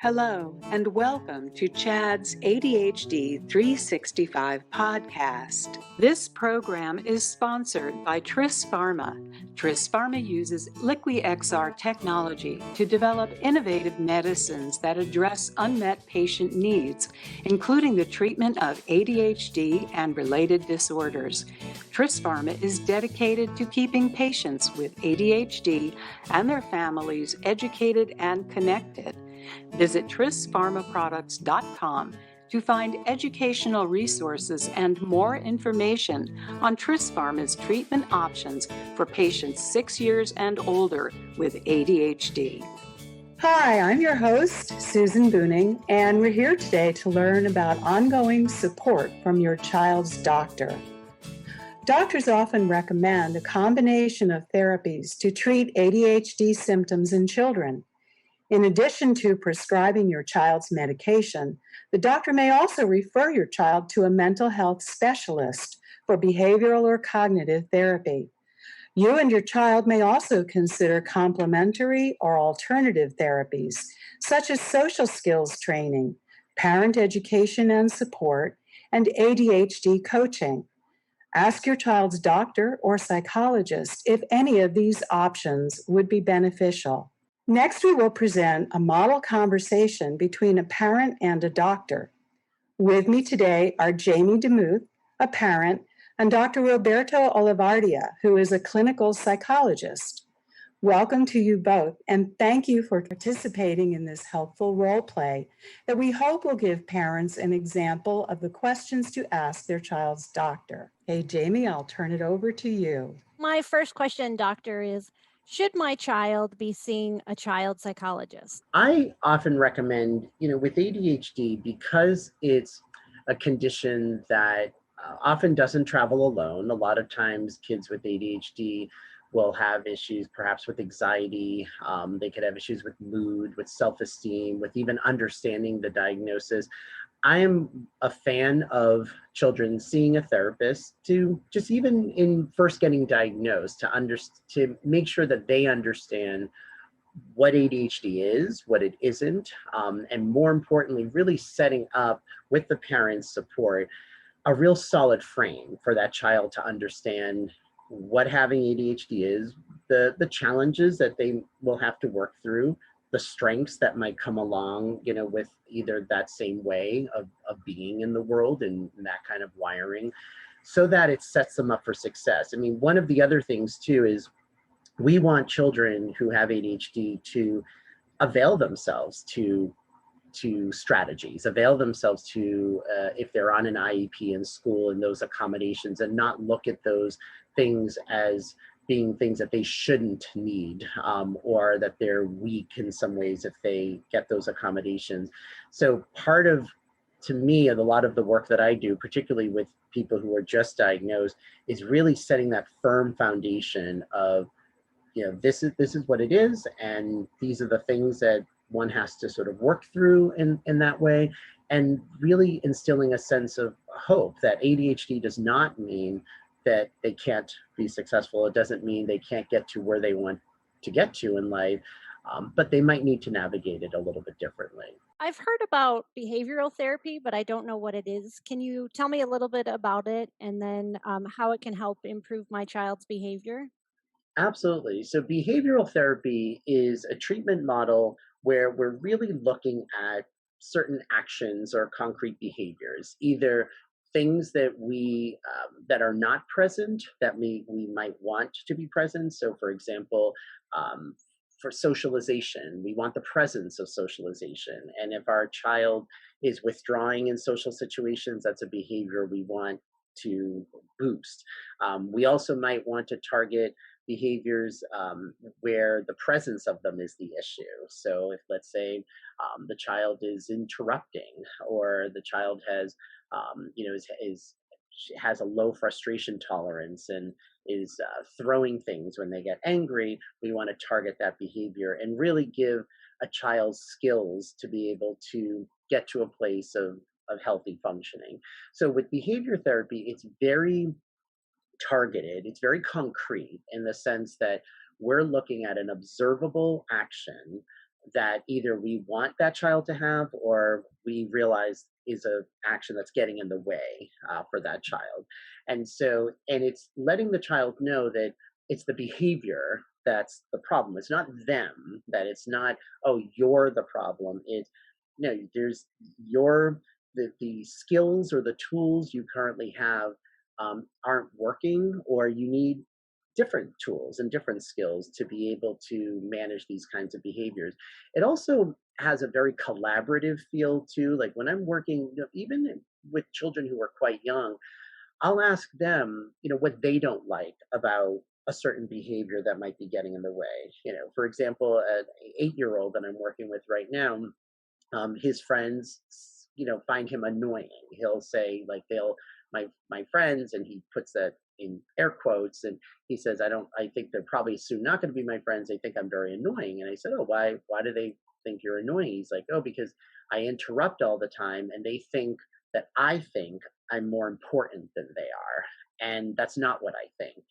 Hello, and welcome to Chad's ADHD 365 podcast. This program is sponsored by Tris Pharma. Tris Pharma uses LiquiXR technology to develop innovative medicines that address unmet patient needs, including the treatment of ADHD and related disorders. Tris Pharma is dedicated to keeping patients with ADHD and their families educated and connected. Visit trispharmaproducts.com to find educational resources and more information on Tris Pharma's treatment options for patients 6 years and older with ADHD. Hi, I'm your host, Susan Booning, and we're here today to learn about ongoing support from your child's doctor. Doctors often recommend a combination of therapies to treat ADHD symptoms in children. In addition to prescribing your child's medication, the doctor may also refer your child to a mental health specialist for behavioral or cognitive therapy. You and your child may also consider complementary or alternative therapies, such as social skills training, parent education and support, and ADHD coaching. Ask your child's doctor or psychologist if any of these options would be beneficial. Next, we will present a model conversation between a parent and a doctor. With me today are Jamie DeMuth, a parent, and Dr. Roberto Olivardia, who is a clinical psychologist. Welcome to you both, and thank you for participating in this helpful role play that we hope will give parents an example of the questions to ask their child's doctor. Hey, Jamie, I'll turn it over to you. My first question, doctor, is should my child be seeing a child psychologist? I often recommend, with ADHD, because it's a condition that often doesn't travel alone. A lot of times kids with ADHD will have issues perhaps with anxiety. They could have issues with mood, with self-esteem, with even understanding the diagnosis. I am a fan of children seeing a therapist to just even in first getting diagnosed to make sure that they understand what ADHD is, what it isn't, and more importantly, really setting up with the parents' support a real solid frame for that child to understand what having ADHD is, the challenges that they will have to work through, the strengths that might come along, with either that same way of being in the world and that kind of wiring, so that it sets them up for success. I mean, one of the other things too is we want children who have ADHD to avail themselves to strategies, avail themselves to, if they're on an IEP in school and those accommodations, and not look at those things as being things that they shouldn't need, or that they're weak in some ways if they get those accommodations. So part of, to me, a lot of the work that I do, particularly with people who are just diagnosed, is really setting that firm foundation of, this is what it is, and these are the things that one has to sort of work through in that way, and really instilling a sense of hope that ADHD does not mean that they can't be successful. It doesn't mean they can't get to where they want to get to in life, but they might need to navigate it a little bit differently. I've heard about behavioral therapy, but I don't know what it is. Can you tell me a little bit about it and then how it can help improve my child's behavior? Absolutely. So behavioral therapy is a treatment model where we're really looking at certain actions or concrete behaviors, either things that we that are not present that we might want to be present. So, for example, for socialization, we want the presence of socialization, and if our child is withdrawing in social situations, that's a behavior we want to boost. We also might want to target behaviors where the presence of them is the issue. So if, let's say, the child is interrupting, or the child has, has a low frustration tolerance and is throwing things when they get angry, we want to target that behavior and really give a child skills to be able to get to a place of healthy functioning. So with behavior therapy, it's very targeted, it's very concrete in the sense that we're looking at an observable action that either we want that child to have or we realize is a action that's getting in the way for that child. And it's letting the child know that it's the behavior that's the problem. It's not them, that it's not, oh, you're the problem. It's no, there's your the skills or the tools you currently have aren't working, or you need different tools and different skills to be able to manage these kinds of behaviors. It also has a very collaborative feel too. Like when I'm working, even with children who are quite young, I'll ask them, what they don't like about a certain behavior that might be getting in the way. For example, an 8-year-old that I'm working with right now, his friends, find him annoying. He'll say like my friends, and he puts that in air quotes, and he says, I think they're probably soon not going to be my friends. They think I'm very annoying. And I said, oh, why do they think you're annoying? He's like, oh, because I interrupt all the time, and they think that I think I'm more important than they are. And that's not what I think.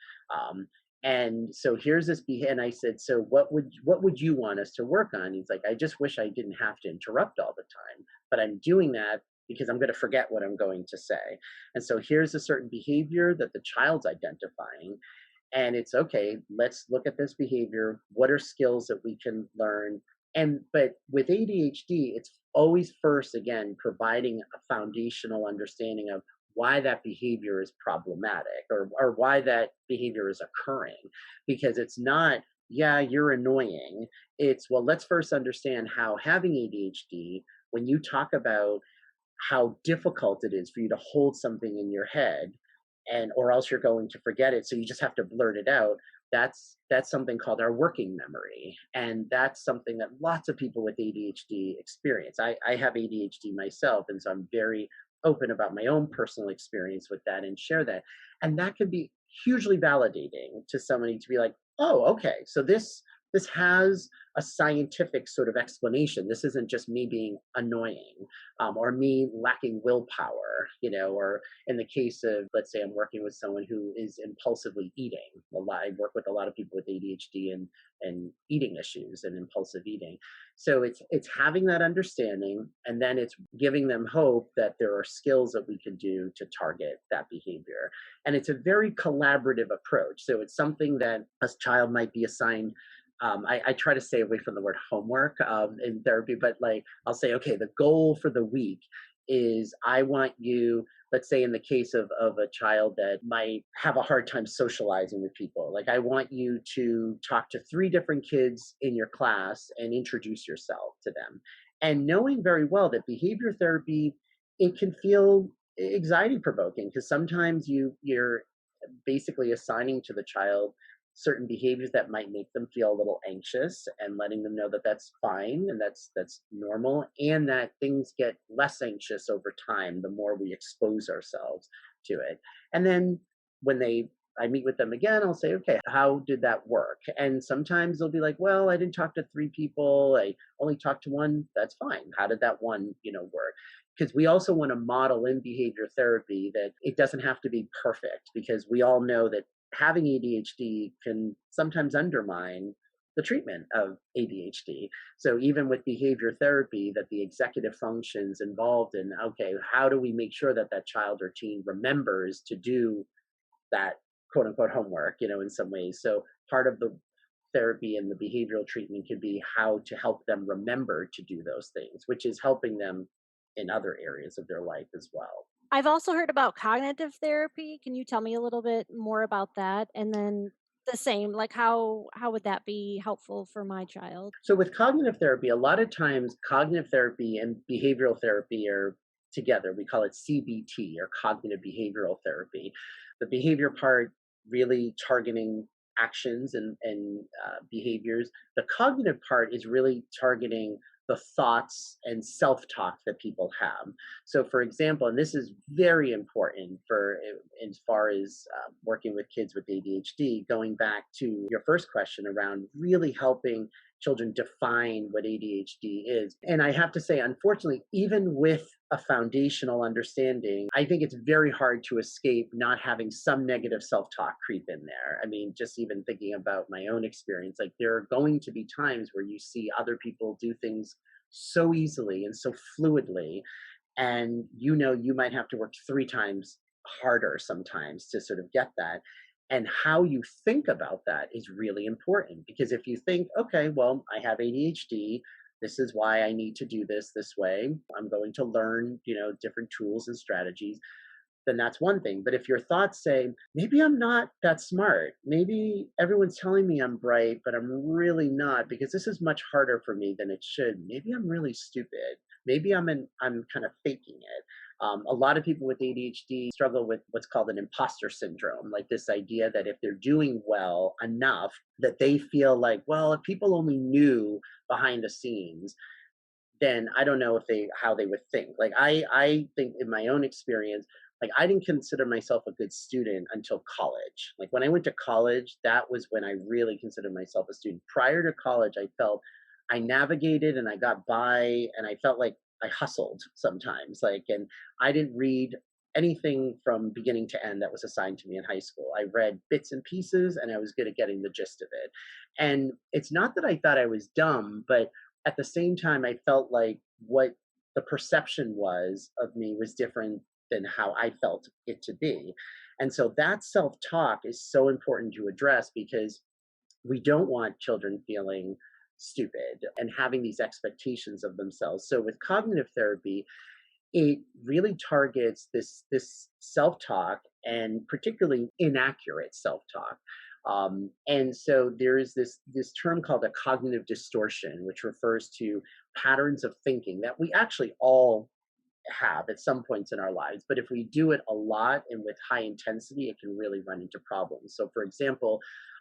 And so here's this and I said, so what would you want us to work on? He's like, I just wish I didn't have to interrupt all the time, but I'm doing that because I'm going to forget what I'm going to say. And so here's a certain behavior that the child's identifying. And it's okay, let's look at this behavior. What are skills that we can learn? But with ADHD, it's always first, again, providing a foundational understanding of why that behavior is problematic, or why that behavior is occurring. Because it's not, yeah, you're annoying. It's, well, let's first understand how having ADHD, when you talk about how difficult it is for you to hold something in your head, or else you're going to forget it, so you just have to blurt it out. That's something called our working memory, and that's something that lots of people with ADHD experience. I have ADHD myself, and so I'm very open about my own personal experience with that and share that. And that can be hugely validating to somebody to be like, oh, okay, so this has a scientific sort of explanation. This isn't just me being annoying, or me lacking willpower, or in the case of, let's say I'm working with someone who is impulsively eating. I work with a lot of people with ADHD and eating issues and impulsive eating. So it's having that understanding, and then it's giving them hope that there are skills that we can do to target that behavior. And it's a very collaborative approach. So it's something that a child might be assigned. I try to stay away from the word homework in therapy, but like I'll say, okay, the goal for the week is I want you, let's say in the case of a child that might have a hard time socializing with people, like I want you to talk to 3 different kids in your class and introduce yourself to them. And knowing very well that behavior therapy, it can feel anxiety provoking, because sometimes you're basically assigning to the child certain behaviors that might make them feel a little anxious, and letting them know that that's fine and that's normal, and that things get less anxious over time the more we expose ourselves to it. And then when I meet with them again, I'll say, okay, how did that work? And sometimes they'll be like, well, I didn't talk to 3 people. I only talked to 1. That's fine. How did that one, work? Because we also want to model in behavior therapy that it doesn't have to be perfect, because we all know that having ADHD can sometimes undermine the treatment of ADHD. So even with behavior therapy, that the executive functions involved in, okay, how do we make sure that that child or teen remembers to do that quote unquote homework, in some ways. So part of the therapy and the behavioral treatment could be how to help them remember to do those things, which is helping them in other areas of their life as well. I've also heard about cognitive therapy. Can you tell me a little bit more about that? And then the same, like how would that be helpful for my child? So with cognitive therapy, a lot of times cognitive therapy and behavioral therapy are together. We call it CBT, or cognitive behavioral therapy. The behavior part really targeting actions and behaviors. The cognitive part is really targeting the thoughts and self-talk that people have. So for example, and this is very important for as far as working with kids with ADHD, going back to your first question around really helping children define what ADHD is. And I have to say, unfortunately, even with a foundational understanding, I think it's very hard to escape not having some negative self-talk creep in there. I mean, just even thinking about my own experience, like there are going to be times where you see other people do things so easily and so fluidly, and you might have to work 3 times harder sometimes to sort of get that. And how you think about that is really important, because if you think, okay, well, I have ADHD, this is why I need to do this way, I'm going to learn different tools and strategies, then that's one thing. But if your thoughts say, maybe I'm not that smart, maybe everyone's telling me I'm bright, but I'm really not, because this is much harder for me than it should. Maybe I'm really stupid. Maybe I'm kind of faking it. A lot of people with ADHD struggle with what's called an imposter syndrome, like this idea that if they're doing well enough, that they feel like, well, if people only knew behind the scenes, then I don't know how they would think. Like I think in my own experience, like I didn't consider myself a good student until college. Like when I went to college, that was when I really considered myself a student. Prior to college, I felt I navigated and I got by, and I felt like I hustled sometimes. Like, and I didn't read anything from beginning to end that was assigned to me in high school. I read bits and pieces, and I was good at getting the gist of it. And it's not that I thought I was dumb, but at the same time, I felt like what the perception was of me was different than how I felt it to be. And so that self-talk is so important to address, because we don't want children feeling stupid and having these expectations of themselves. So with cognitive therapy, it really targets this self-talk, and particularly inaccurate self-talk. And so there is this term called a cognitive distortion, which refers to patterns of thinking that we actually all have at some points in our lives. But if we do it a lot and with high intensity, it can really run into problems. So for example,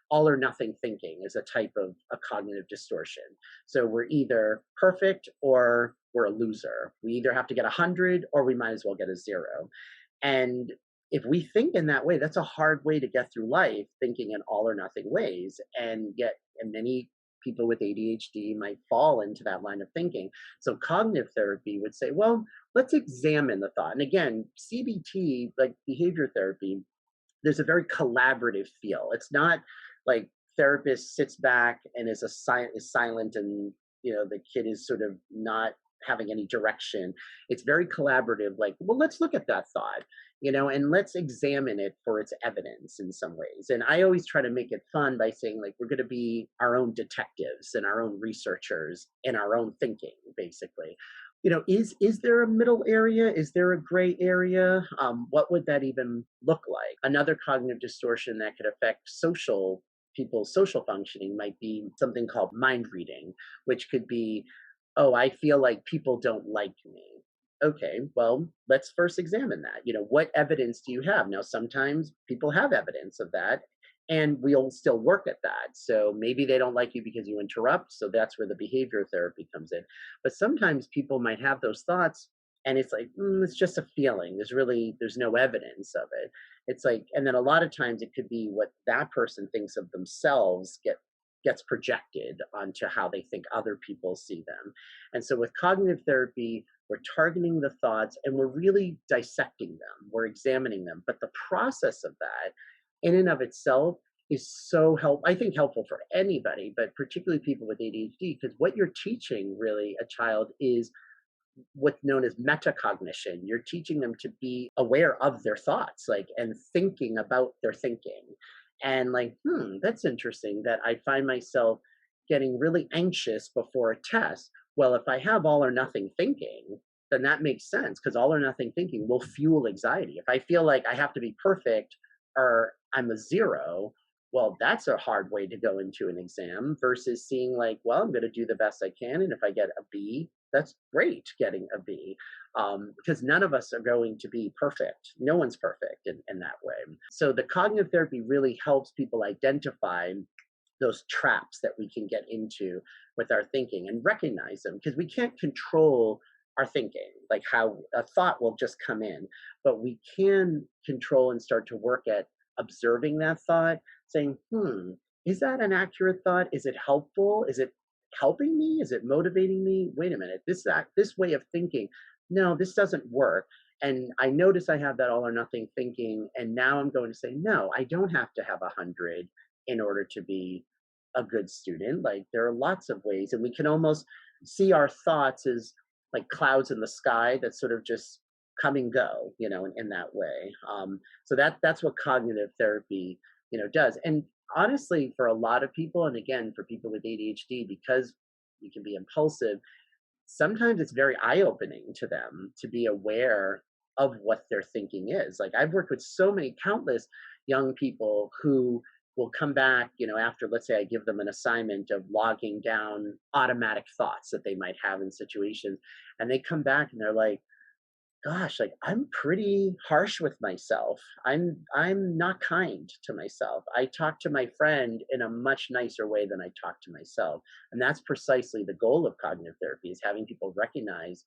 all or nothing thinking is a type of a cognitive distortion. So we're either perfect or we're a loser. We either have to get 100 or we might as well get a 0. And if we think in that way, that's a hard way to get through life, thinking in all or nothing ways. And many people with ADHD might fall into that line of thinking. So cognitive therapy would say, well, let's examine the thought. And again, CBT, like behavior therapy, there's a very collaborative feel. It's not like therapist sits back and is silent, and the kid is sort of not having any direction. It's very collaborative, like, well, let's look at that thought, and let's examine it for its evidence in some ways. And I always try to make it fun by saying, like, we're going to be our own detectives and our own researchers in our own thinking, basically. Is there a middle area? Is there a gray area? What would that even look like? Another cognitive distortion that could affect people's social functioning might be something called mind reading, which could be, oh, I feel like people don't like me. Okay, well, let's first examine that. What evidence do you have? Now, sometimes people have evidence of that, and we'll still work at that. So maybe they don't like you because you interrupt. So that's where the behavior therapy comes in. But sometimes people might have those thoughts, and it's like, it's just a feeling. There's no evidence of it. It's like, and then a lot of times it could be what that person thinks of themselves gets projected onto how they think other people see them. And so with cognitive therapy, we're targeting the thoughts and we're really dissecting them. We're examining them. But the process of that in and of itself is so helpful for anybody, but particularly people with ADHD, because what you're teaching really a child is what's known as metacognition. You're teaching them to be aware of their thoughts, and thinking about their thinking. And that's interesting that I find myself getting really anxious before a test. Well, if I have all or nothing thinking, then that makes sense, because all or nothing thinking will fuel anxiety. If I feel like I have to be perfect or I'm a 0, well, that's a hard way to go into an exam, versus seeing well, I'm going to do the best I can. And if I get a B, that's great getting a B, because none of us are going to be perfect. No one's perfect in that way. So the cognitive therapy really helps people identify those traps that we can get into with our thinking and recognize them, because we can't control our thinking, like how a thought will just come in, but we can control and start to work at observing that thought, saying, is that an accurate thought? Is it helpful? Is it helping me? Is it motivating me? Wait a minute, this way of thinking, no, this doesn't work. And I notice I have that all or nothing thinking, and now I'm going to say, no, I don't have to have 100 in order to be a good student. Like there are lots of ways, and we can almost see our thoughts as like clouds in the sky that sort of just come and go, in that way. So that's what cognitive therapy, does. And honestly, for a lot of people, and again, for people with ADHD, because you can be impulsive, sometimes it's very eye-opening to them to be aware of what their thinking is. Like I've worked with so many countless young people who will come back, after, let's say I give them an assignment of logging down automatic thoughts that they might have in situations, and they come back and they're like, gosh, like I'm pretty harsh with myself. I'm not kind to myself. I talk to my friend in a much nicer way than I talk to myself. And that's precisely the goal of cognitive therapy, is having people recognize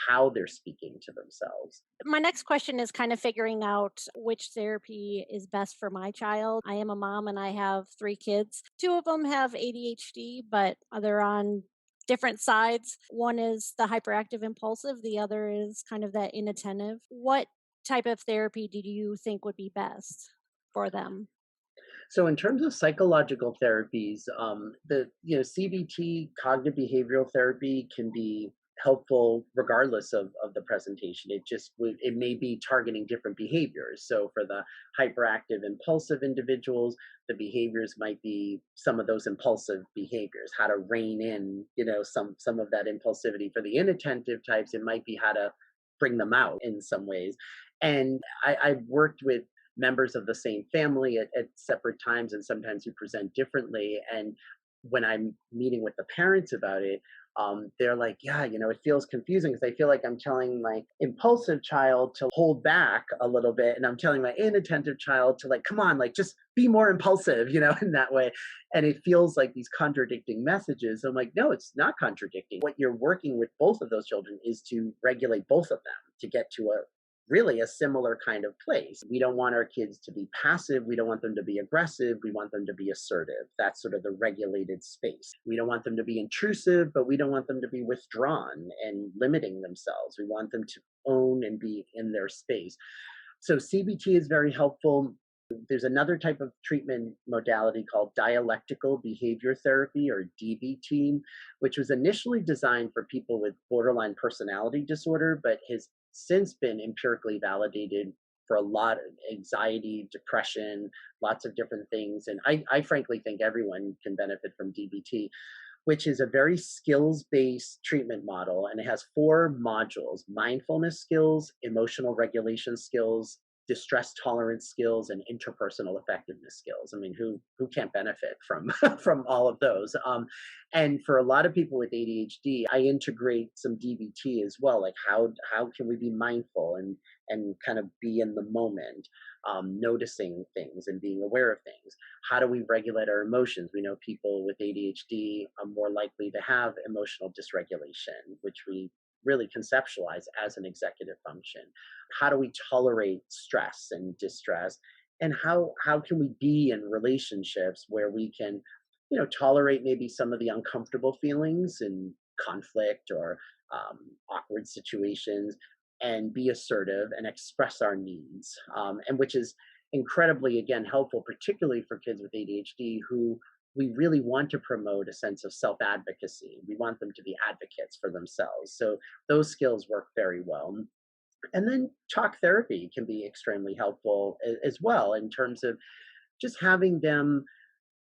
how they're speaking to themselves. My next question is kind of figuring out which therapy is best for my child. I am a mom and I have 3 kids. 2 of them have ADHD, but they're on different sides. One is the hyperactive impulsive, the other is kind of that inattentive. What type of therapy do you think would be best for them? So in terms of psychological therapies, the CBT, cognitive behavioral therapy, can be helpful regardless of the presentation. It may be targeting different behaviors. So for the hyperactive impulsive individuals, the behaviors might be some of those impulsive behaviors, how to rein in, some of that impulsivity. For the inattentive types, it might be how to bring them out in some ways. And I've worked with members of the same family at separate times, and sometimes who present differently. And when I'm meeting with the parents about it, they're like, yeah, it feels confusing because I feel like I'm telling my impulsive child to hold back a little bit, and I'm telling my inattentive child to, like, come on, like, just be more impulsive, in that way. And it feels like these contradicting messages. I'm like, no, it's not contradicting. What you're working with both of those children is to regulate both of them to get to really a similar kind of place. We don't want our kids to be passive. We don't want them to be aggressive. We want them to be assertive. That's sort of the regulated space. We don't want them to be intrusive, but we don't want them to be withdrawn and limiting themselves. We want them to own and be in their space. So CBT is very helpful. There's another type of treatment modality called dialectical behavior therapy, or DBT, which was initially designed for people with borderline personality disorder, but has since been empirically validated for a lot of anxiety, depression, lots of different things. And I frankly think everyone can benefit from DBT, which is a very skills-based treatment model. And it has 4 modules: mindfulness skills, emotional regulation skills, distress tolerance skills, and interpersonal effectiveness skills. I mean, who can't benefit from from all of those? And for a lot of people with ADHD, I integrate some DBT as well. Like how can we be mindful and kind of be in the moment, noticing things and being aware of things? How do we regulate our emotions? We know people with ADHD are more likely to have emotional dysregulation, which we really conceptualize as an executive function. How do we tolerate stress and distress? And how can we be in relationships where we can, tolerate maybe some of the uncomfortable feelings and conflict, or awkward situations, and be assertive and express our needs, and which is incredibly, again, helpful, particularly for kids with ADHD, who we really want to promote a sense of self-advocacy. We want them to be advocates for themselves. So those skills work very well. And then talk therapy can be extremely helpful as well, in terms of just having them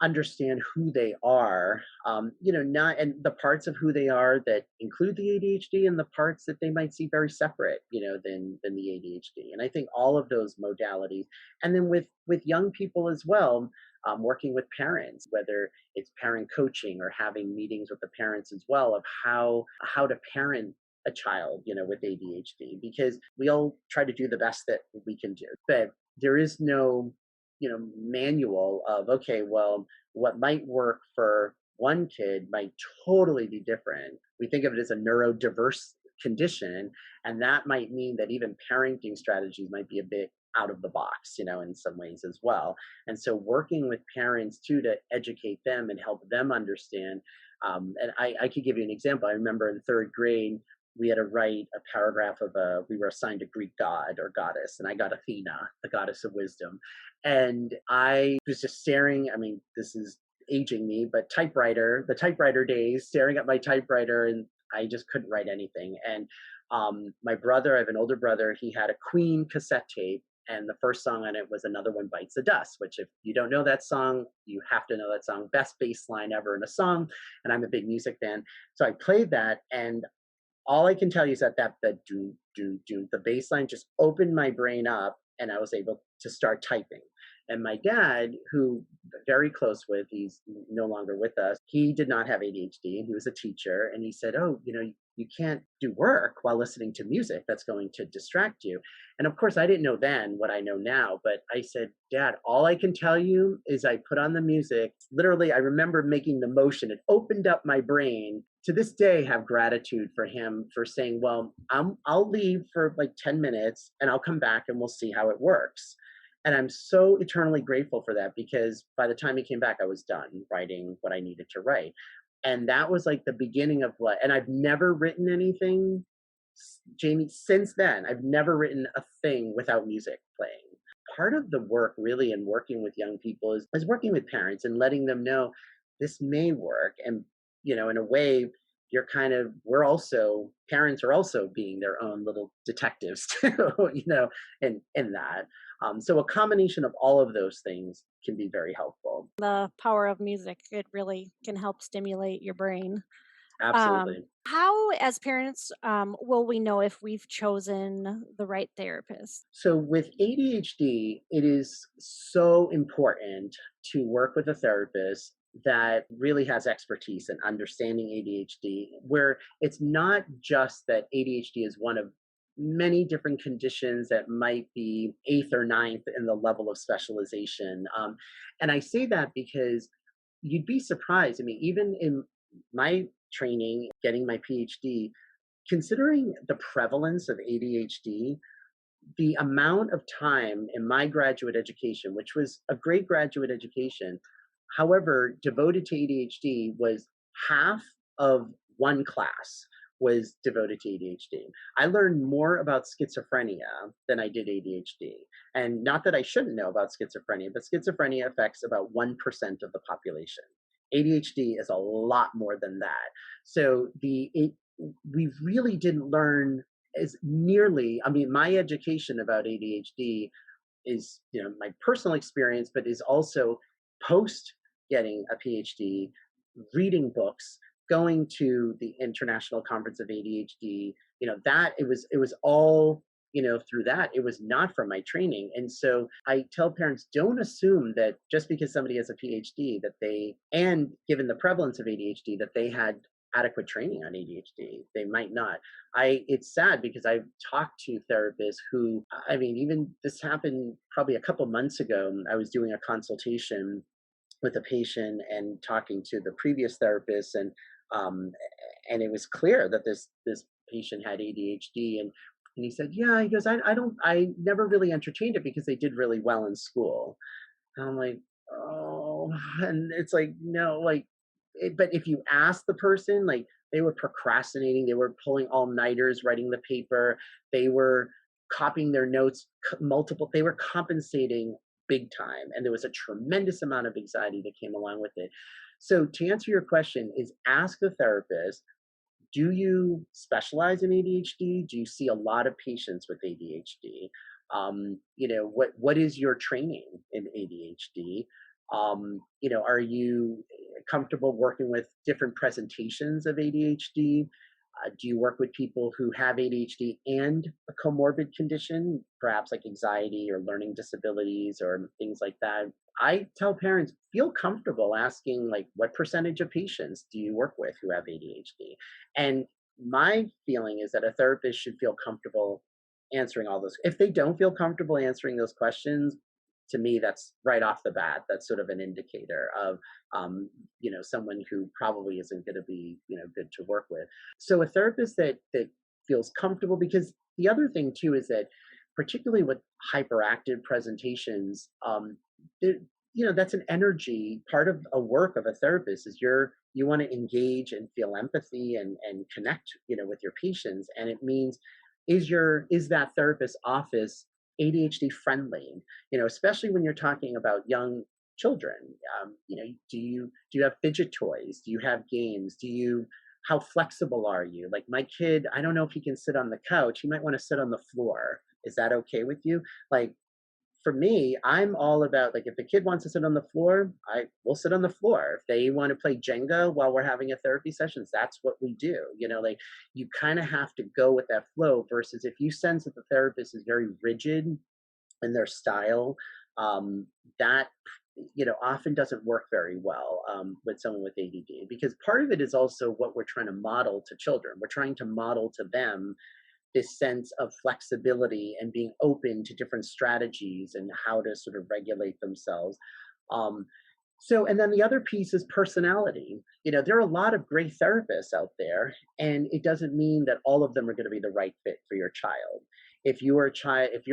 understand who they are, not, and the parts of who they are that include the ADHD, and the parts that they might see very separate, than the ADHD. And I think all of those modalities, and then with young people as well, working with parents, whether it's parent coaching or having meetings with the parents as well, of how to parent a child, with ADHD, because we all try to do the best that we can do, but there is no manual of, okay, well, what might work for one kid might totally be different. We think of it as a neurodiverse condition, and that might mean that even parenting strategies might be a bit out of the box, in some ways as well. And so working with parents too, to educate them and help them understand And I could give you an example. I remember in third grade, we had to write a paragraph of we were assigned a Greek god or goddess, and I got Athena, the goddess of wisdom. And I was just staring. I mean, this is aging me, but the typewriter days, staring at my typewriter, and I just couldn't write anything. And my brother, I have an older brother, he had a Queen cassette tape, and the first song on it was Another One Bites the Dust, which if you don't know that song, you have to know that song. Best bass line ever in a song, and I'm a big music fan. So I played that, and all I can tell you is that the do, do, do, the bass line just opened my brain up, and I was able to start typing. And my dad, who very close with, he's no longer with us, he did not have ADHD, and he was a teacher. And he said, oh, you can't do work while listening to music. That's going to distract you. And of course, I didn't know then what I know now, but I said, Dad, all I can tell you is I put on the music. Literally, I remember making the motion. It opened up my brain. To this day, have gratitude for him for saying, well, I'll leave for like 10 minutes and I'll come back and we'll see how it works. And I'm so eternally grateful for that, because by the time he came back, I was done writing what I needed to write. And that was like the beginning of and I've never written anything, Jamie, since then. I've never written a thing without music playing. Part of the work really in working with young people is working with parents and letting them know this may work. And, in a way, parents are also being their own little detectives too, in that. So a combination of all of those things can be very helpful. The power of music, it really can help stimulate your brain. Absolutely. How, as parents, will we know if we've chosen the right therapist? So with ADHD, it is so important to work with a therapist that really has expertise in understanding ADHD, where it's not just that ADHD is one of many different conditions that might be eighth or ninth in the level of specialization. And I say that because you'd be surprised. I mean, even in my training, getting my PhD, considering the prevalence of ADHD, the amount of time in my graduate education, which was a great graduate education, however, devoted to ADHD was half of one class was devoted to ADHD. I learned more about schizophrenia than I did ADHD. And not that I shouldn't know about schizophrenia, but schizophrenia affects about 1% of the population. ADHD is a lot more than that. So we really didn't learn as nearly, I mean, my education about ADHD is, my personal experience, but is also post getting a PhD, reading books, going to the International Conference of ADHD, that it was all, through that. It was not from my training. And so I tell parents, don't assume that just because somebody has a PhD and given the prevalence of ADHD, that they had adequate training on ADHD. They might not. It's sad because I've talked to therapists who, I mean, even this happened probably a couple months ago. I was doing a consultation with a patient and talking to the previous therapist, and it was clear that this patient had ADHD, and he said, yeah, he goes, I never really entertained it because they did really well in school. And I'm like, oh, and it's like, no, like, but if you ask the person, like, they were procrastinating, they were pulling all-nighters, writing the paper, they were copying their notes, they were compensating big time. And there was a tremendous amount of anxiety that came along with it. So to answer your question is ask the therapist, do you specialize in ADHD? Do you see a lot of patients with ADHD? What is your training in ADHD? Are you comfortable working with different presentations of ADHD? Do you work with people who have ADHD and a comorbid condition, perhaps like anxiety or learning disabilities or things like that? I tell parents, feel comfortable asking, like, what percentage of patients do you work with who have ADHD? And my feeling is that a therapist should feel comfortable answering all those. If they don't feel comfortable answering those questions, to me, that's right off the bat. That's sort of an indicator of, someone who probably isn't going to be, good to work with. So a therapist that feels comfortable, because the other thing too is that, particularly with hyperactive presentations, that's an energy. Part of a work of a therapist is you're you want to engage and feel empathy and connect, with your patients. And it means, is that therapist office ADHD friendly? Especially when you're talking about young children. Do you have fidget toys? Do you have games? How flexible are you? Like my kid, I don't know if he can sit on the couch. He might want to sit on the floor. Is that okay with you? Like, for me, I'm all about, like, if the kid wants to sit on the floor, I will sit on the floor. If they want to play Jenga while we're having a therapy sessions, that's what we do. Like, you kind of have to go with that flow, versus if you sense that the therapist is very rigid in their style, that often doesn't work very well with someone with ADD, because part of it is also what we're trying to model to children. We're trying to model to them this sense of flexibility and being open to different strategies and how to sort of regulate themselves. And then the other piece is personality. There are a lot of great therapists out there, and it doesn't mean that all of them are going to be the right fit for your child. If your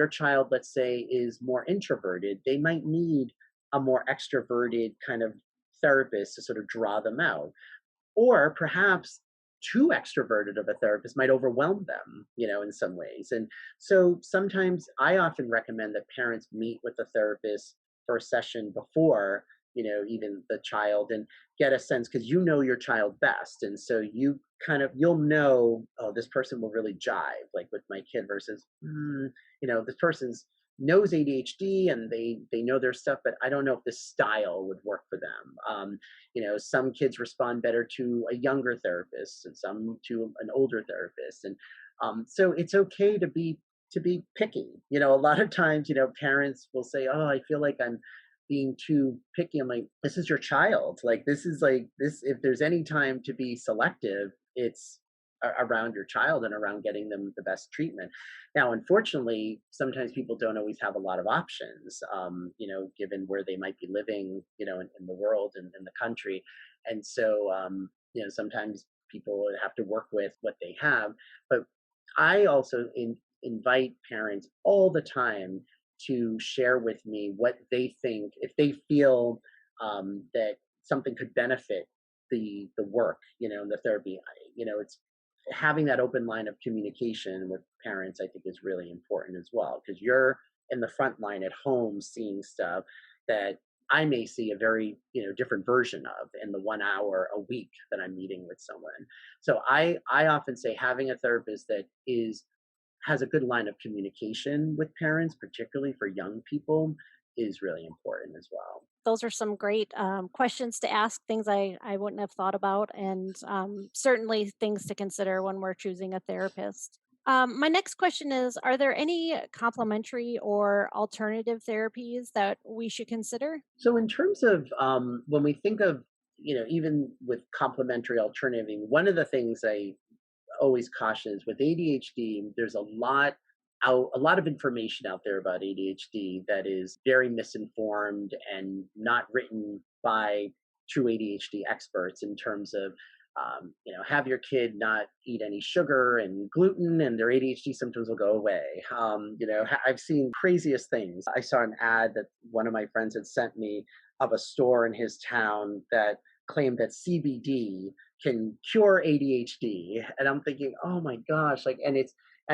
child, let's say, is more introverted, they might need a more extroverted kind of therapist to sort of draw them out. Or perhaps too extroverted of a therapist might overwhelm them, in some ways. And so sometimes I often recommend that parents meet with the therapist for a session before, even the child, and get a sense, because your child best. And so you'll know, oh, this person will really jive, like with my kid, versus, this person's knows ADHD and they know their stuff, but I don't know if this style would work for them. Some kids respond better to a younger therapist and some to an older therapist. And so it's okay to be picky. A lot of times, parents will say, oh, I feel like I'm being too picky. I'm like, this is your child. Like, this is like this, if there's any time to be selective, it's around your child and around getting them the best treatment. Now, unfortunately, sometimes people don't always have a lot of options, given where they might be living, in the world and in the country. And so, sometimes people have to work with what they have. But I also invite parents all the time to share with me what they think, if they feel that something could benefit the work, the therapy. It's having that open line of communication with parents, I think, is really important as well, because you're in the front line at home seeing stuff that I may see a very different version of in the 1 hour a week that I'm meeting with someone. So I often say having a therapist that has a good line of communication with parents, particularly for young people, is really important as well. Those are some great questions to ask, things I wouldn't have thought about, and certainly things to consider when we're choosing a therapist. My next question is, are there any complementary or alternative therapies that we should consider? So in terms of when we think of, even with complementary alternative, one of the things I always caution is with ADHD, there's a lot of information out there about ADHD that is very misinformed and not written by true ADHD experts, in terms of, have your kid not eat any sugar and gluten and their ADHD symptoms will go away. I've seen craziest things. I saw an ad that one of my friends had sent me of a store in his town that claimed that CBD can cure ADHD. And I'm thinking, oh my gosh, and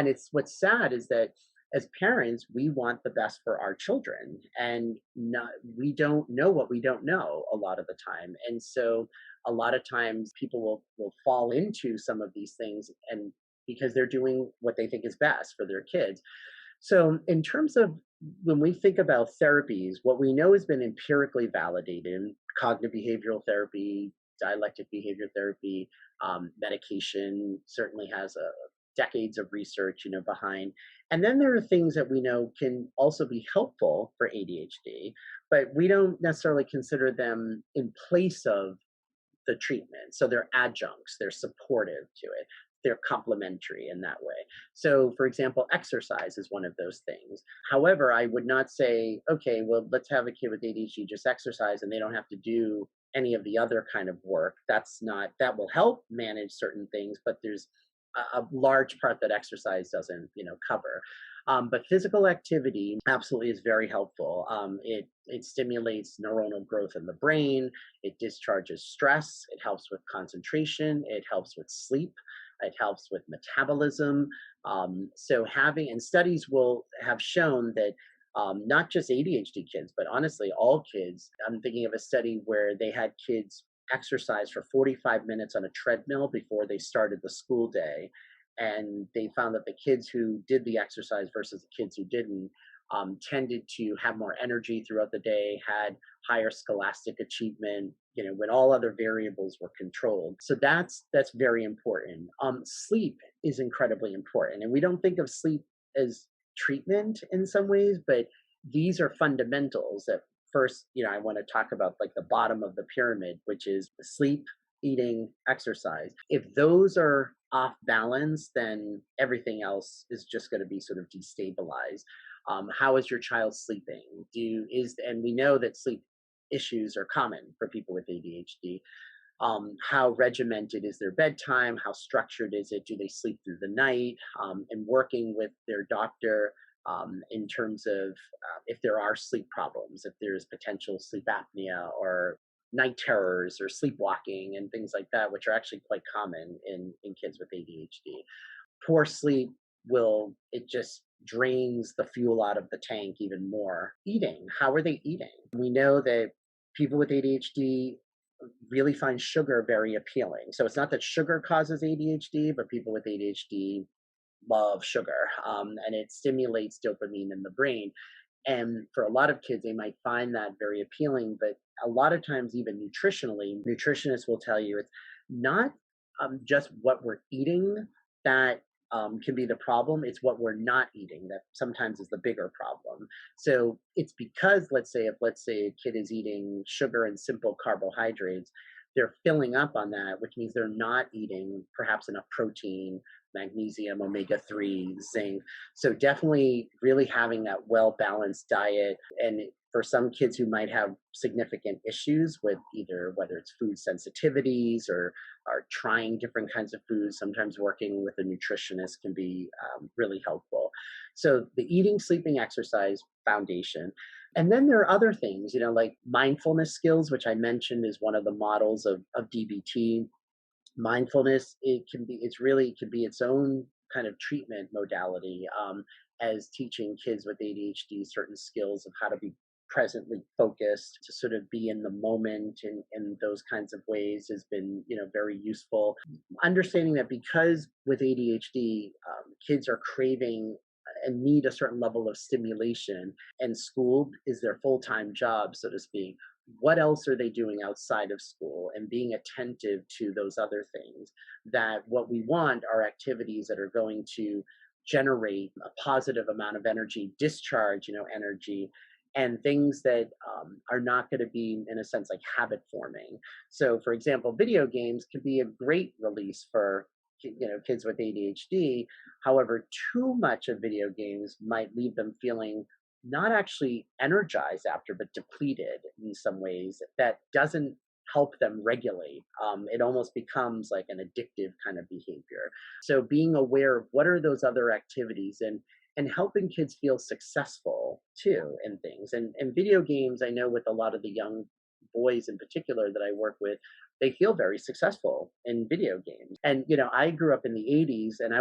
it's what's sad is that as parents, we want the best for our children, and we don't know what we don't know a lot of the time. And so a lot of times people will fall into some of these things, and because they're doing what they think is best for their kids. So in terms of when we think about therapies, what we know has been empirically validated: cognitive behavioral therapy, dialectic behavior therapy, medication certainly has a decades of research, behind. And then there are things that we know can also be helpful for ADHD, but we don't necessarily consider them in place of the treatment. So they're adjuncts, they're supportive to it, they're complementary in that way. So, for example, exercise is one of those things. However, I would not say, okay, well, let's have a kid with ADHD just exercise and they don't have to do any of the other kind of work. That will help manage certain things, but there's a large part that exercise doesn't, cover. But physical activity absolutely is very helpful. It stimulates neuronal growth in the brain. It discharges stress. It helps with concentration. It helps with sleep. It helps with metabolism. So having, and studies will have shown that not just ADHD kids, but honestly, all kids. I'm thinking of a study where they had kids exercise for 45 minutes on a treadmill before they started the school day. And they found that the kids who did the exercise versus the kids who didn't tended to have more energy throughout the day, had higher scholastic achievement, when all other variables were controlled. So that's very important. Sleep is incredibly important. And we don't think of sleep as treatment in some ways, but these are fundamentals that first, I want to talk about like the bottom of the pyramid, which is sleep, eating, exercise. If those are off balance, then everything else is just going to be sort of destabilized. How is your child sleeping? And we know that sleep issues are common for people with ADHD. How regimented is their bedtime? How structured is it? Do they sleep through the night? And working with their doctor in terms of if there are sleep problems, if there's potential sleep apnea or night terrors or sleepwalking and things like that, which are actually quite common in kids with ADHD. Poor sleep it just drains the fuel out of the tank even more. Eating, how are they eating? We know that people with ADHD really find sugar very appealing. So it's not that sugar causes ADHD, but people with ADHD love sugar, and it stimulates dopamine in the brain. And for a lot of kids, they might find that very appealing, but a lot of times, even nutritionally, nutritionists will tell you it's not just what we're eating that can be the problem. It's what we're not eating that sometimes is the bigger problem. So it's because, let's say a kid is eating sugar and simple carbohydrates, they're filling up on that, which means they're not eating perhaps enough protein, magnesium, omega-3, zinc. So definitely really having that well-balanced diet. And for some kids who might have significant issues with either whether it's food sensitivities or are trying different kinds of foods, sometimes working with a nutritionist can be really helpful. So the eating, sleeping, exercise foundation. And then there are other things, like mindfulness skills, which I mentioned is one of the models of DBT. Mindfulness, it can be its own kind of treatment modality, as teaching kids with ADHD certain skills of how to be presently focused, to sort of be in the moment, and those kinds of ways has been very useful. Understanding that because with ADHD, kids are craving and need a certain level of stimulation, and school is their full-time job, so to speak. What else are they doing outside of school, and being attentive to those other things? That what we want are activities that are going to generate a positive amount of energy, discharge, energy, and things that are not going to be, in a sense, like habit forming. So, for example, video games can be a great release for kids with ADHD. However, too much of video games might leave them feeling not actually energized after, but depleted in some ways that doesn't help them regulate. It almost becomes like an addictive kind of behavior. So being aware of what are those other activities, and helping kids feel successful too in things. And video games, I know with a lot of the young boys in particular that I work with, they feel very successful in video games. And I grew up in the 80s, and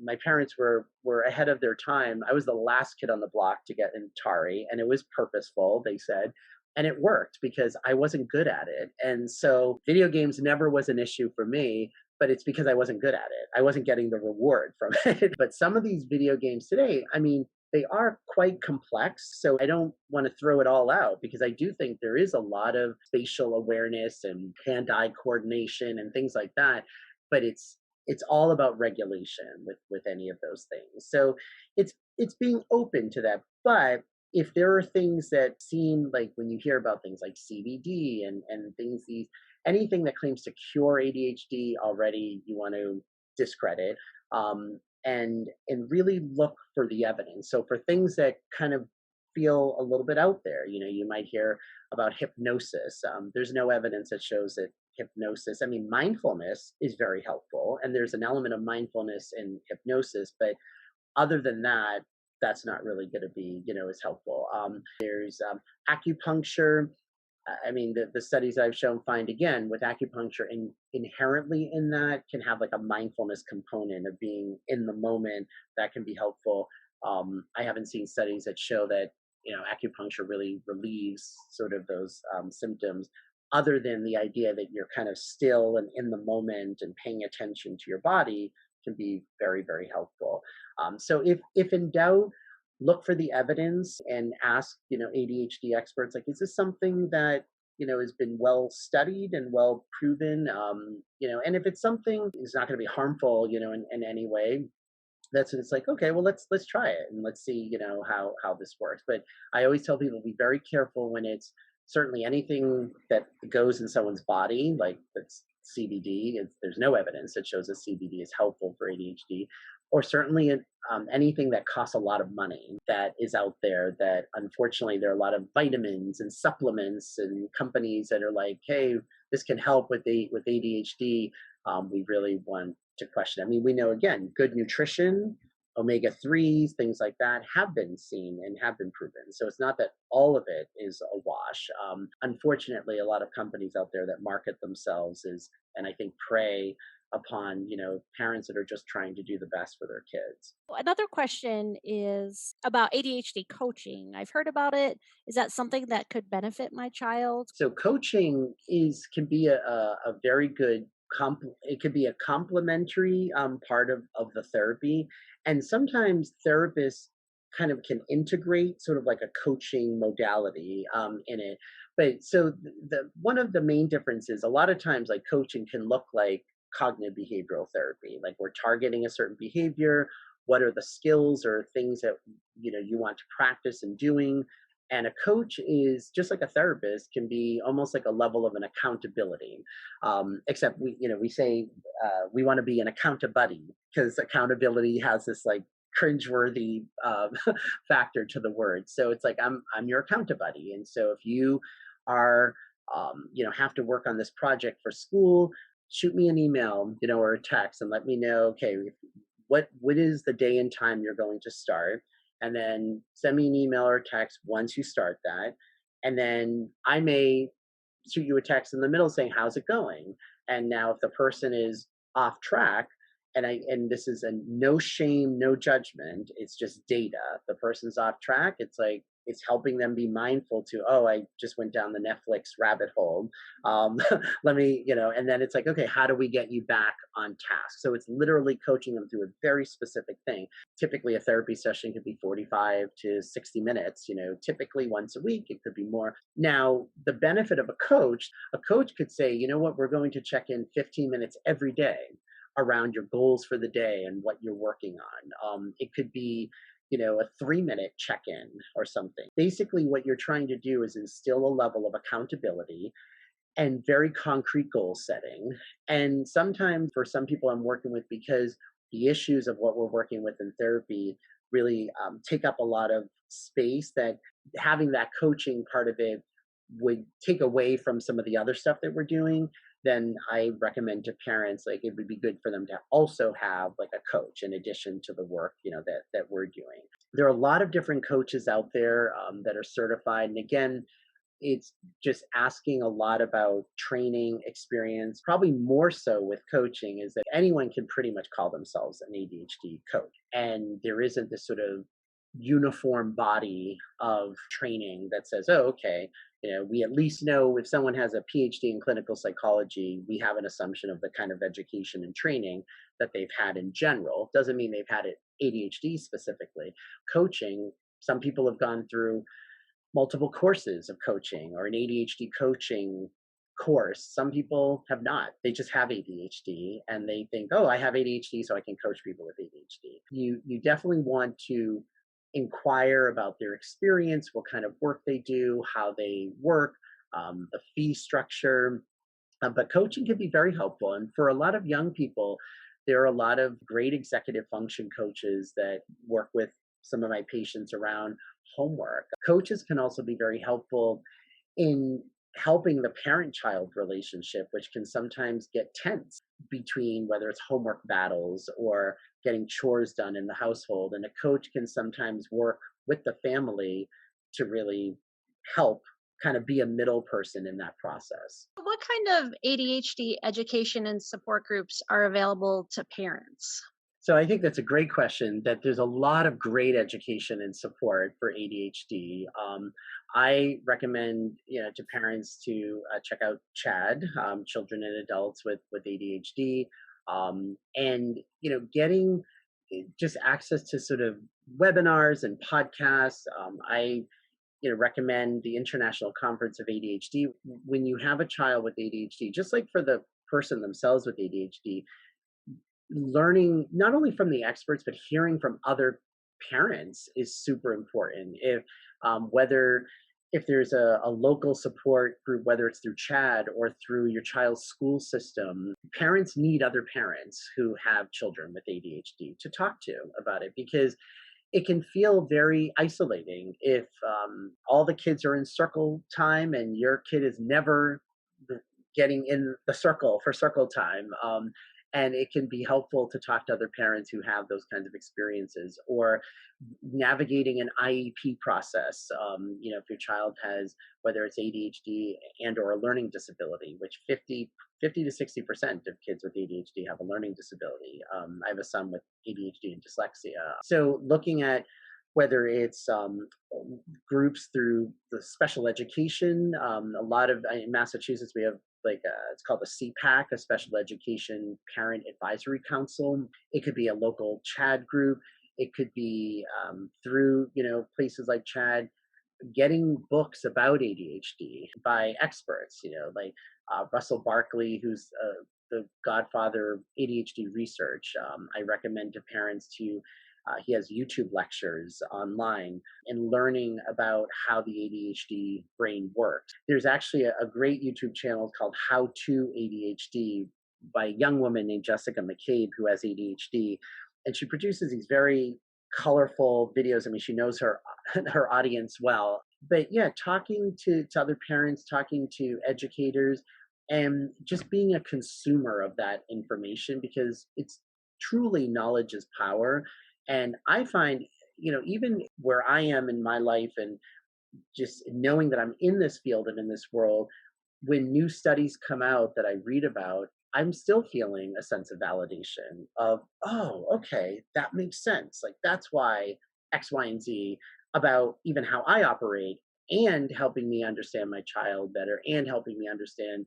my parents were ahead of their time. I was the last kid on the block to get an Atari, and it was purposeful, they said, and it worked because I wasn't good at it. And so video games never was an issue for me, but it's because I wasn't good at it. I wasn't getting the reward from it. But some of these video games today, I mean, they are quite complex. So I don't want to throw it all out, because I do think there is a lot of spatial awareness and hand-eye coordination and things like that. But it's all about regulation with any of those things. So it's being open to that. But if there are things that seem like, when you hear about things like CBD and things, anything that claims to cure ADHD, already you want to discredit, and really look for the evidence. So for things that kind of feel a little bit out there, you might hear about hypnosis. There's no evidence that shows that hypnosis. I mean, mindfulness is very helpful, and there's an element of mindfulness in hypnosis, but other than that, that's not really going to be, as helpful. There's acupuncture. I mean, the studies I've shown find again with acupuncture inherently in that can have like a mindfulness component of being in the moment that can be helpful. I haven't seen studies that show that, acupuncture really relieves sort of those symptoms, other than the idea that you're kind of still and in the moment and paying attention to your body can be very, very helpful. So if in doubt, look for the evidence and ask, ADHD experts, like, is this something that, has been well studied and well proven? And if it's something is not going to be harmful, in any way, it's like, okay, well, let's try it and let's see, how this works. But I always tell people, be very careful when it's certainly anything that goes in someone's body, like that's CBD. There's no evidence that shows that CBD is helpful for ADHD, or certainly anything that costs a lot of money that is out there. That unfortunately there are a lot of vitamins and supplements and companies that are like, hey, this can help with ADHD. We really want to question. I mean, we know again, good nutrition, omega-3s, things like that have been seen and have been proven. So it's not that all of it is a wash. Unfortunately, a lot of companies out there that market themselves and I think prey upon, parents that are just trying to do the best for their kids. Another question is about ADHD coaching. I've heard about it. Is that something that could benefit my child? So coaching can be a very good it could be a complementary part of the therapy. And sometimes therapists kind of can integrate sort of like a coaching modality in it. But so the one of the main differences, a lot of times like coaching can look like cognitive behavioral therapy, like we're targeting a certain behavior. What are the skills or things that you want to practice and doing? And a coach is just like a therapist, can be almost like a level of an accountability. Except we say we want to be an accountability, because accountability has this like cringeworthy factor to the word. So it's like I'm your accountability, and so if you are have to work on this project for school, shoot me an email, or a text, and let me know, okay, what is the day and time you're going to start, and then send me an email or a text once you start that. And then I may shoot you a text in the middle saying, how's it going? And now if the person is off track, and this is a no shame, no judgment, it's just data. The person's off track, it's like, it's helping them be mindful to, oh, I just went down the Netflix rabbit hole. Let me, and then it's like, okay, how do we get you back on task? So it's literally coaching them through a very specific thing. Typically a therapy session could be 45 to 60 minutes, typically once a week, it could be more. Now, the benefit of a coach could say, you know what, we're going to check in 15 minutes every day around your goals for the day and what you're working on. It could be, a 3-minute check-in or something. Basically, what you're trying to do is instill a level of accountability and very concrete goal setting. And sometimes for some people I'm working with, because the issues of what we're working with in therapy really take up a lot of space, that having that coaching part of it would take away from some of the other stuff that we're doing. Then I recommend to parents, like, it would be good for them to also have like a coach in addition to the work, that we're doing. There are a lot of different coaches out there that are certified. And again, it's just asking a lot about training experience. Probably more so with coaching is that anyone can pretty much call themselves an ADHD coach. And there isn't this sort of uniform body of training that says, oh, okay, we at least know if someone has a PhD in clinical psychology, we have an assumption of the kind of education and training that they've had in general. Doesn't mean they've had it ADHD specifically. Coaching, some people have gone through multiple courses of coaching or an ADHD coaching course. Some people have not. They just have ADHD and they think, oh, I have ADHD, so I can coach people with ADHD. You definitely want to inquire about their experience, what kind of work they do, how they work, the fee structure. But coaching can be very helpful. And for a lot of young people, there are a lot of great executive function coaches that work with some of my patients around homework. Coaches can also be very helpful in helping the parent-child relationship, which can sometimes get tense between whether it's homework battles or getting chores done in the household. And a coach can sometimes work with the family to really help kind of be a middle person in that process. What kind of ADHD education and support groups are available to parents? So I think that's a great question. That there's a lot of great education and support for ADHD. I recommend to parents to check out CHAD, Children and Adults with ADHD, and getting just access to sort of webinars and podcasts. I recommend the International Conference of ADHD. When you have a child with ADHD, just like for the person themselves with ADHD, learning not only from the experts but hearing from other parents is super important. If there's a local support group, whether it's through CHAD or through your child's school system, parents need other parents who have children with ADHD to talk to about it, because it can feel very isolating if all the kids are in circle time and your kid is never getting in the circle for circle time. And it can be helpful to talk to other parents who have those kinds of experiences, or navigating an IEP process. If your child has, whether it's ADHD and or a learning disability, which 50 to 60% of kids with ADHD have a learning disability. I have a son with ADHD and dyslexia. So looking at whether it's groups through the special education, a lot of, in Massachusetts, we have it's called the CPAC, a Special Education Parent Advisory Council. It could be a local CHAD group. It could be through, places like CHAD, getting books about ADHD by experts, like Russell Barkley, who's the godfather of ADHD research. I recommend to parents he has YouTube lectures online and learning about how the ADHD brain works. There's actually a great YouTube channel called How to ADHD by a young woman named Jessica McCabe, who has ADHD. And she produces these very colorful videos. I mean, she knows her audience well. But yeah, talking to other parents, talking to educators, and just being a consumer of that information, because it's truly knowledge is power. And I find, even where I am in my life and just knowing that I'm in this field and in this world, when new studies come out that I read about, I'm still feeling a sense of validation of, oh, okay, that makes sense. Like, that's why X, Y, and Z about even how I operate, and helping me understand my child better, and helping me understand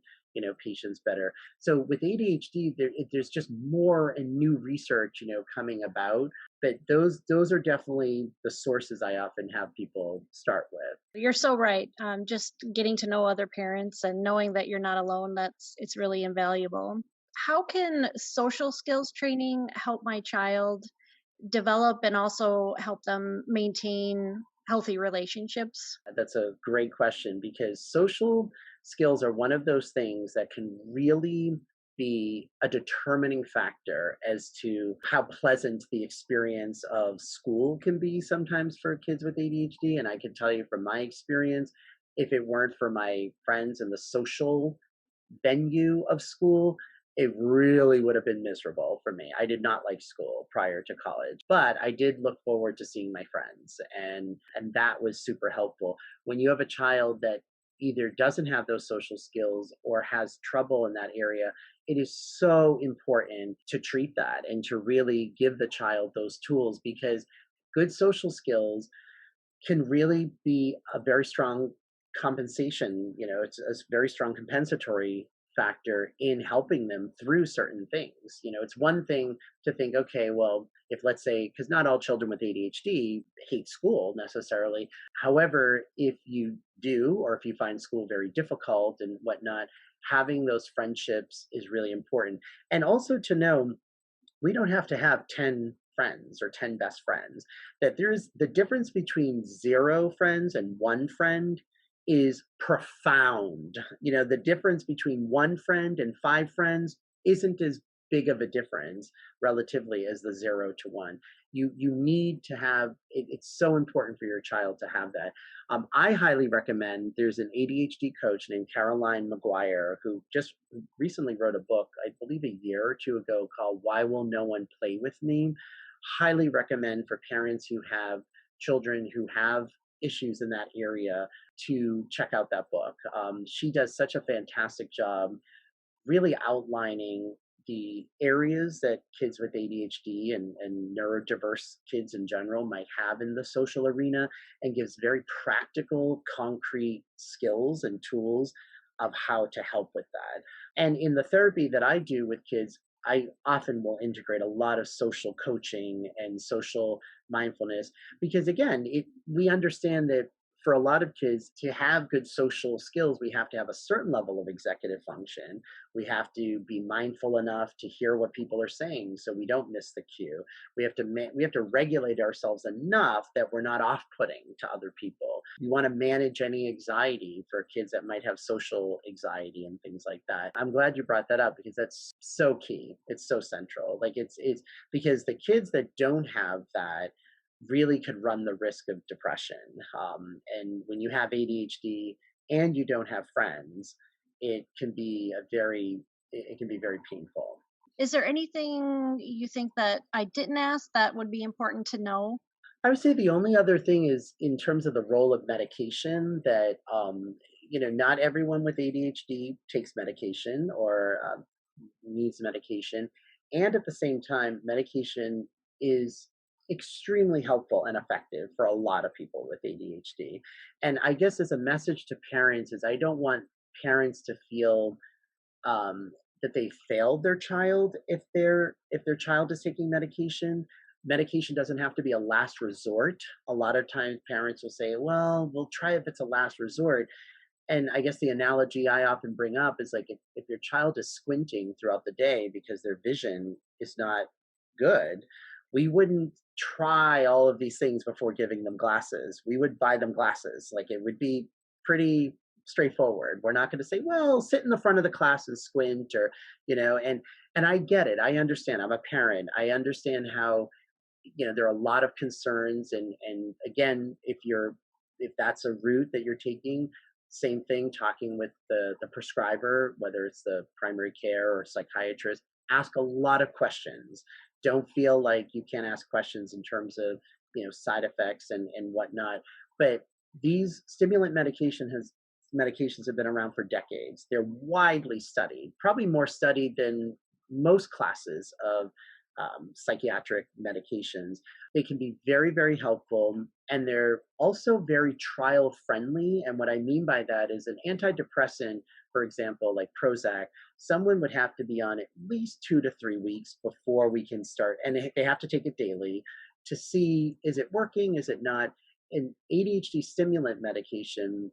patients better. So with ADHD, there's just more and new research coming about, but those are definitely the sources I often have people start with. You're so right. Just getting to know other parents and knowing that you're not alone, it's really invaluable. How can social skills training help my child develop and also help them maintain healthy relationships? That's a great question, because social skills are one of those things that can really be a determining factor as to how pleasant the experience of school can be sometimes for kids with ADHD. And I can tell you from my experience, if it weren't for my friends and the social venue of school, it really would have been miserable for me. I did not like school prior to college, but I did look forward to seeing my friends, and that was super helpful. When you have a child that either doesn't have those social skills or has trouble in that area, it is so important to treat that and to really give the child those tools, because good social skills can really be a very strong compensation. It's a very strong compensatory factor in helping them through certain things. It's one thing to think, okay, well, if, let's say, because not all children with ADHD hate school necessarily. However, if you do, or if you find school very difficult and whatnot, having those friendships is really important. And also to know, we don't have to have 10 friends or 10 best friends. That there's the difference between 0 friends and 1 friend is profound. The difference between 1 friend and 5 friends isn't as big of a difference relatively as the 0 to 1. You need to have it, it's so important for your child to have that. I highly recommend, there's an ADHD coach named Caroline McGuire who just recently wrote a book, I believe a year or two ago, called Why Will No One Play With Me? Highly recommend for parents who have children who have issues in that area to check out that book. She does such a fantastic job really outlining the areas that kids with ADHD and neurodiverse kids in general might have in the social arena, and gives very practical, concrete skills and tools of how to help with that. And in the therapy that I do with kids, I often will integrate a lot of social coaching and social mindfulness, because again, we understand that for a lot of kids to have good social skills, we have to have a certain level of executive function. We have to be mindful enough to hear what people are saying so we don't miss the cue. We have to regulate ourselves enough that we're not off-putting to other people. We want to manage any anxiety for kids that might have social anxiety and things like that. I'm glad you brought that up because that's so key. It's so central. Like it's because the kids that don't have that really could run the risk of depression. And when you have ADHD and you don't have friends, it can be very painful. Is there anything you think that I didn't ask that would be important to know? I would say the only other thing is in terms of the role of medication that, not everyone with ADHD takes medication or needs medication. And at the same time, medication is extremely helpful and effective for a lot of people with ADHD. And I guess as a message to parents is I don't want parents to feel that they failed their child if their child is taking medication. Medication doesn't have to be a last resort. A lot of times parents will say, well, we'll try if it's a last resort. And I guess the analogy I often bring up is like if your child is squinting throughout the day because their vision is not good, we wouldn't try all of these things before giving them glasses. We would buy them glasses. Like it would be pretty straightforward. We're not going to say, well, sit in the front of the class and squint or, and I get it. I understand. I'm a parent. I understand how, there are a lot of concerns. And again, if that's a route that you're taking, same thing, talking with the prescriber, whether it's the primary care or psychiatrist, ask a lot of questions. Don't feel like you can't ask questions in terms of, side effects and whatnot. But these stimulant medications have been around for decades. They're widely studied, probably more studied than most classes of psychiatric medications. They can be very, very helpful, and they're also very trial friendly. And what I mean by that is an antidepressant, for example, like Prozac, someone would have to be on at least 2 to 3 weeks before we can start, and they have to take it daily to see, is it working, is it not? An ADHD stimulant medication,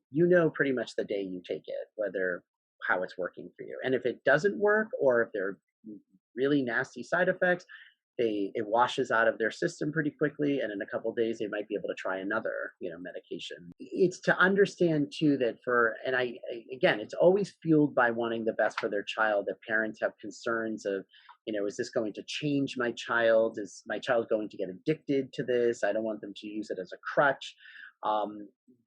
pretty much the day you take it, how it's working for you. And if it doesn't work, or if there are really nasty side effects, it washes out of their system pretty quickly, and in a couple of days they might be able to try another medication. It's to understand too that again, it's always fueled by wanting the best for their child, that parents have concerns of, is this going to change my child? Is my child going to get addicted to this? I don't want them to use it as a crutch.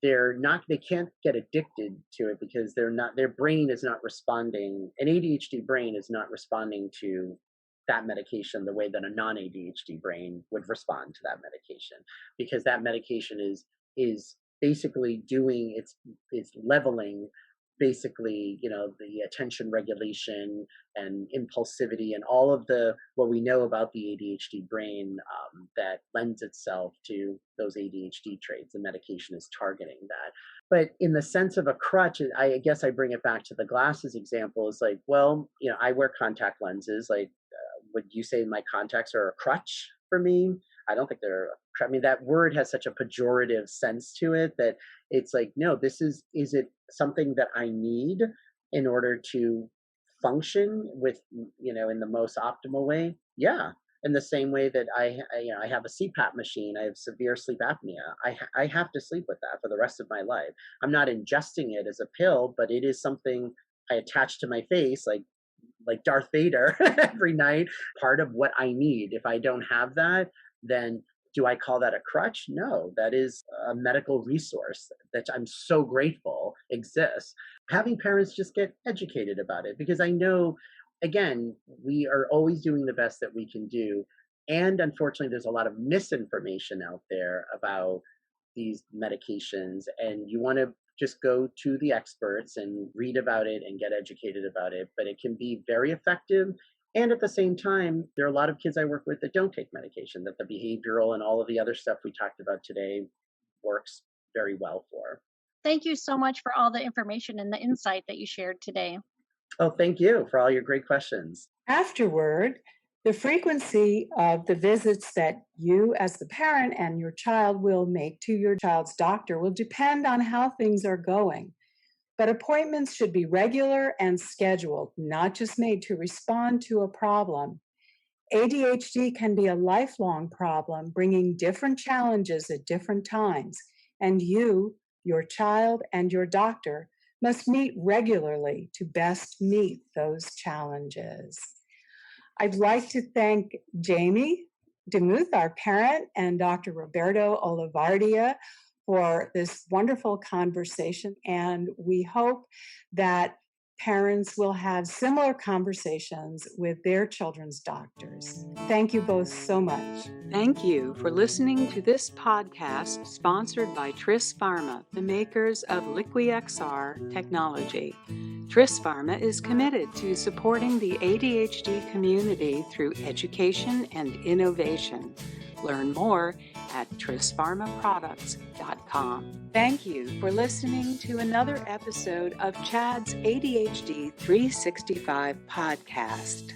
They can't get addicted to it because their brain is not responding. An ADHD brain is not responding to that medication the way that a non-ADHD brain would respond to that medication, because that medication is basically it's leveling basically, the attention regulation and impulsivity and all of what we know about the ADHD brain that lends itself to those ADHD traits. The medication is targeting that. But in the sense of a crutch, I guess I bring it back to the glasses example. Is like, well, I wear contact lenses. Like, would you say my contacts are a crutch for me? I don't think they're. I mean, that word has such a pejorative sense to it that it's like, no, is it something that I need in order to function with, in the most optimal way? Yeah. In the same way that I have a CPAP machine, I have severe sleep apnea. I have to sleep with that for the rest of my life. I'm not ingesting it as a pill, but it is something I attach to my face, like Darth Vader every night, part of what I need. If I don't have that, then do I call that a crutch? No, that is a medical resource that I'm so grateful exists. Having parents just get educated about it, because I know, again, we are always doing the best that we can do. And unfortunately, there's a lot of misinformation out there about these medications, and you want to just go to the experts and read about it and get educated about it. But it can be very effective. And at the same time, there are a lot of kids I work with that don't take medication, that the behavioral and all of the other stuff we talked about today works very well for. Thank you so much for all the information and the insight that you shared today. Oh, thank you for all your great questions. Afterward, the frequency of the visits that you as the parent and your child will make to your child's doctor will depend on how things are going. But appointments should be regular and scheduled, not just made to respond to a problem. ADHD can be a lifelong problem, bringing different challenges at different times, and you, your child, and your doctor must meet regularly to best meet those challenges. I'd like to thank Jamie DeMuth, our parent, and Dr. Roberto Olivardia for this wonderful conversation. And we hope that parents will have similar conversations with their children's doctors. Thank you both so much. Thank you for listening to this podcast sponsored by Tris Pharma, the makers of LiquiXR technology. Tris Pharma is committed to supporting the ADHD community through education and innovation. Learn more at trispharmaproducts.com. Thank you for listening to another episode of Chad's ADHD 365 podcast.